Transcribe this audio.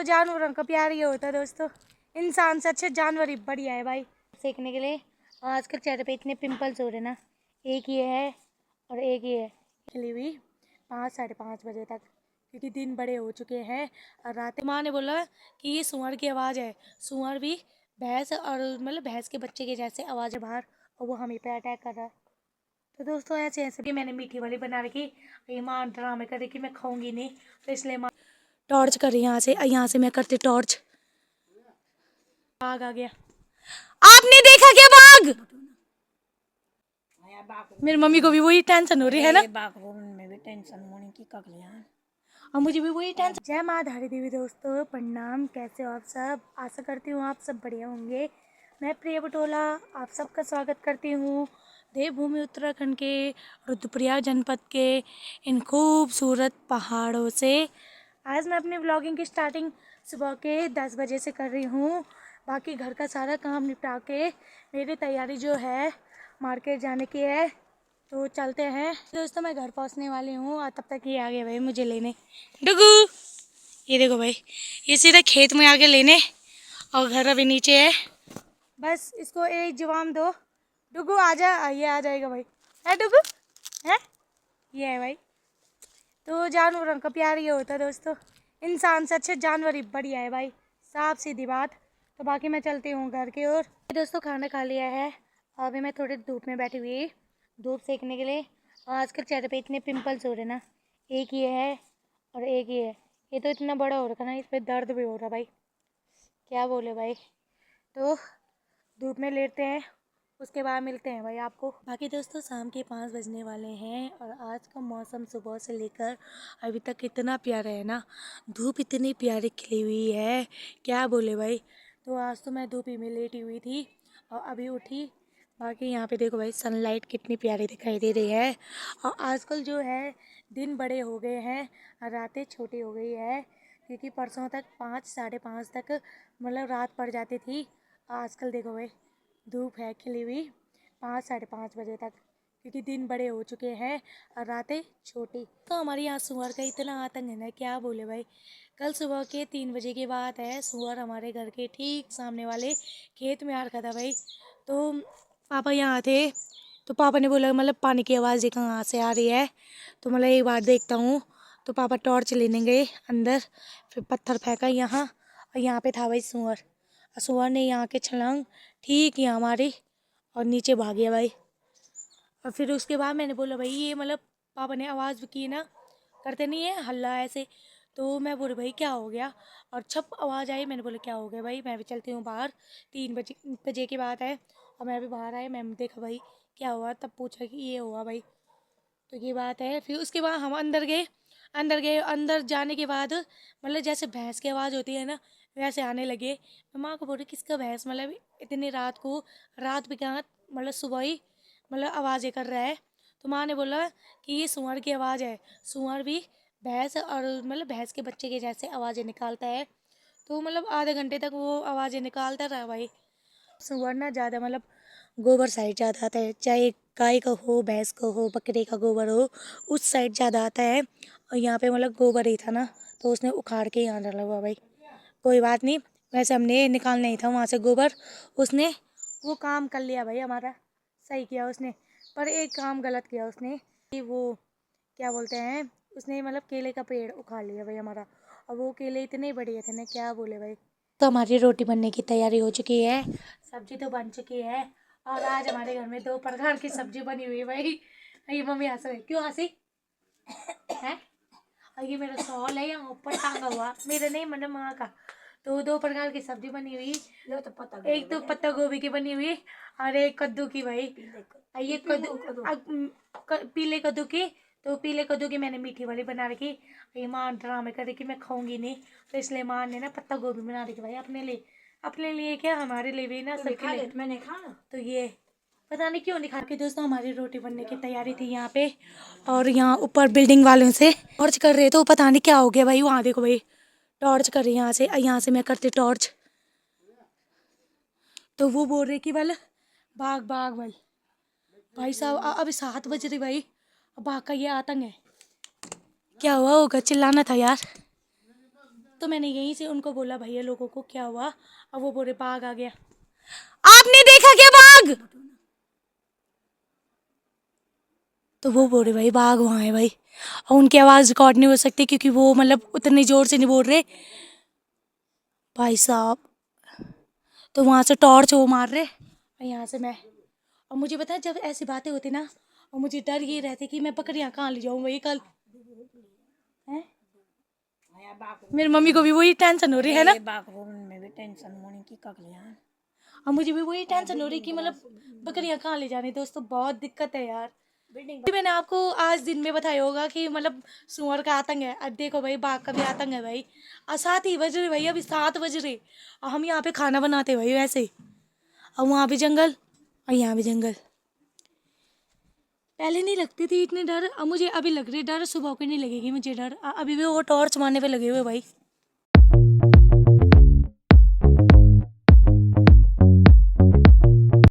जानवरों का प्यार ये होता है दोस्तों, इंसान से अच्छे जानवर ही बढ़िया है भाई सेकने के लिए। आजकल चेहरे पे इतने पिंपल्स हो रहे ना, एक ये है और एक ये है खिली हुई 5-5:30 बजे तक, क्योंकि दिन बड़े हो चुके हैं। और रात माँ ने बोला कि ये सुअर की आवाज़ है, सुअर भी भैंस और मतलब भैंस के बच्चे के जैसे आवाज़ है बाहर, और वो हमें पे अटैक कर रहा है। तो दोस्तों ऐसे ऐसे भी मैंने मीठी वाली बना रखी, ये माँ ड्रामे कर रही कि मैं खाऊंगी नहीं, तो इसलिए माँ टॉर्च कर रही यहाँ से मैं करती टॉर्च। बाघ आ गया, आपने देखा क्या बाघ? मेरी मम्मी को भी वही टेंशन हो रही है ना, में भी टेंशन होने की और मुझे भी वही टेंशन। जय माँ धारी देवी दोस्तों, प्रणाम। कैसे हो आप सब? आशा करती हूँ आप सब बढ़िया होंगे। मैं प्रिया बटोला आप सबका स्वागत करती हूँ देवभूमि उत्तराखंड के रुद्रप्रयाग जनपद के इन खूबसूरत पहाड़ों से। आज मैं अपनी व्लॉगिंग की स्टार्टिंग सुबह के 10 बजे से कर रही हूँ। बाकी घर का सारा काम निपटा के मेरी तैयारी जो है मार्केट जाने की है, तो चलते हैं दोस्तों। मैं घर पहुंचने वाली हूँ और तब तक ये आ गया भाई मुझे लेने। डुगू, ये देखो भाई, ये सीधा खेत में आके लेने, और घर अभी नीचे है। बस इसको एक जवाब दो, डुगू आजा, ये आ जाएगा भाई। है डुगू, है ये है भाई। तो जानवरों का प्यार ये होता है दोस्तों, इंसान से अच्छे जानवर ही बढ़िया है भाई, साफ सीधी बात। तो बाकी मैं चलती हूँ घर की ओर। दोस्तों खाना खा लिया है, अभी मैं थोड़ी धूप में बैठी हुई धूप सेकने के लिए। आजकल चेहरे पे इतने पिंपल्स हो रहे ना, एक ये है और एक ये है, ये तो इतना बड़ा हो रखा ना, इस पर दर्द भी हो रहा भाई, क्या बोले भाई। तो धूप में लेटते हैं, उसके बाद मिलते हैं भाई आपको। बाकी दोस्तों शाम के 5 बजने वाले हैं और आज का मौसम सुबह से लेकर अभी तक इतना प्यारा है ना, धूप इतनी प्यारी खिली हुई है, क्या बोले भाई। तो आज तो मैं धूप ही में लेटी हुई थी और अभी उठी। बाकी यहाँ पे देखो भाई सनलाइट कितनी प्यारी दिखाई दे रही है। और आजकल जो है दिन बड़े हो गए हैं और रातें छोटी हो गई है, क्योंकि परसों तक 5-5:30 तक मतलब रात पड़ जाती थी। आजकल देखो भाई धूप है खिली हुई 5-5:30 बजे तक, क्योंकि दिन बड़े हो चुके हैं और रातें छोटी। तो हमारे यहाँ सुअर का इतना आतंक है ना, क्या बोले भाई। कल सुबह के 3 बजे की बात है, सुअर हमारे घर के ठीक सामने वाले खेत में आ रखा था भाई। तो पापा यहाँ थे, तो पापा ने बोला मतलब पानी की आवाज़ कहाँ से आ रही है, तो मतलब एक बार देखता हूँ। तो पापा टॉर्च लेने गए अंदर, फिर पत्थर फेंका यहाँ, और यहाँ पे था भाई सुअर। सुअर ने यहाँ के छलांग ठीक यहाँ मारी और नीचे भाग गया भाई। और फिर उसके बाद मैंने बोला भाई ये मतलब पापा ने आवाज़ की ना, करते नहीं है हल्ला ऐसे, तो मैं बोले भाई क्या हो गया, और छप आवाज़ आई। मैंने बोला क्या हो गया भाई, मैं भी चलती हूँ बाहर। 3 बजे की बात है और मैं भी बाहर आई, मैंने देखा भाई क्या हुआ, तब पूछा कि ये हुआ भाई, तो ये बात है। फिर उसके बाद हम अंदर गए अंदर जाने के बाद मतलब जैसे भैंस की आवाज़ होती है ना, वैसे आने लगे। मैं माँ को बोल रही किसका भैंस, मतलब इतनी रात को, रात भी कहाँ मतलब सुबह ही मतलब आवाज़ें कर रहा है। तो माँ ने बोला कि ये सुअर की आवाज़ है, सुअर भी भैंस और मतलब भैंस के बच्चे के जैसे आवाज़ें निकालता है। तो मतलब आधे घंटे तक वो आवाज़ें निकालता रहा भाई। सुअर ना ज़्यादा मतलब गोबर साइड ज़्यादा आता है, चाहे गाय का हो भैंस का हो बकरे का गोबर हो, उस साइड ज़्यादा आता है। और यहाँ पे मतलब गोबर ही था ना, तो उसने उखाड़ के यहाँ डाला हुआ भाई। कोई बात नहीं, वैसे हमने निकालना ही था वहाँ से गोबर, उसने वो काम कर लिया भाई हमारा, सही किया उसने। पर एक काम गलत किया उसने कि वो क्या बोलते हैं, उसने मतलब केले का पेड़ उखाड़ लिया भाई हमारा, और वो केले इतने बढ़िया थे ना, क्या बोले भाई। तो हमारी रोटी बनने की तैयारी हो चुकी है, सब्जी तो बन चुकी है, और आज हमारे घर में 2 प्रकार की सब्जी बनी हुई है भाई। ये मम्मी हंस रही, क्यों हंसी है? और ये मेरा शॉल है यहाँ ऊपर टांगा हुआ, मेरे नहीं मतलब माँ का। तो 2 प्रकार की सब्जी बनी हुई, एक तो पत्ता गोभी की बनी हुई और एक कद्दू की भाई। ये पीले कद्दू की, तो पीले कद्दू की मैंने मीठी वाली बना रखी। ये माँ ड्रामे कर रही कि मैं खाऊंगी नहीं, तो इसलिए माँ ने ना पत्ता गोभी बना रखी भाई अपने लिए क्या हमारे लिए भी ना, सबके लिए। मैंने खाना तो ये पता नहीं क्यों नहीं खा के। दोस्तों हमारी रोटी बनने की तैयारी थी यहाँ पे, और यहाँ ऊपर बिल्डिंग वालों से टॉर्च कर रहे, तो पता नहीं क्या हो गया भाई। वहाँ देखो भाई टॉर्च कर रही यहाँ से मैं करती टॉर्च, तो वो बोल रहे कि बल भाग भाग बल भाई साहब। अभी 7 बज रही भाई, अब भाग का ये आतंक है, क्या हुआ होगा, चिल्लाना था यार। तो मैंने यहीं से उनको बोला भैया लोगों को क्या हुआ। अब वो बोले बाघ आ गया। आपने देखा क्या बाघ? तो वो बोल रहे भाई बाघ वहाँ है भाई, और उनकी आवाज़ रिकॉर्ड नहीं हो सकती क्योंकि वो मतलब उतनी ज़ोर से नहीं बोल रहे भाई साहब। तो वहाँ से टॉर्च वो मार रहे और यहाँ से मैं। और मुझे पता है जब ऐसी बातें होती ना, और मुझे डर ये रहती कि मैं बकरियाँ कहाँ ले जाऊँ भाई कल हैं। मेरी मम्मी को भी वही टेंशन हो रही है ना, में भी टेंशन होने की ककलियाँ। और मुझे भी वही टेंशन हो रही कि मतलब बकरियाँ कहाँ ले जाने। दोस्तों बहुत दिक्कत है यार। मैंने आपको आज दिन में बताया होगा कि मतलब सुअर का आतंक है। अब देखो भाई बाघ का भी आतंक है भाई। और 7 ही बज रहे भाई, अभी 7 बज रहे और हम यहाँ पे खाना बनाते भाई वैसे। और वहाँ भी जंगल और यहाँ भी जंगल। पहले नहीं लगती थी इतने डर, अब मुझे अभी लग रही डर, सुबह को नहीं लगेगी मुझे डर। अभी भी वो टॉर्च मारने पे लगे हुए भाई।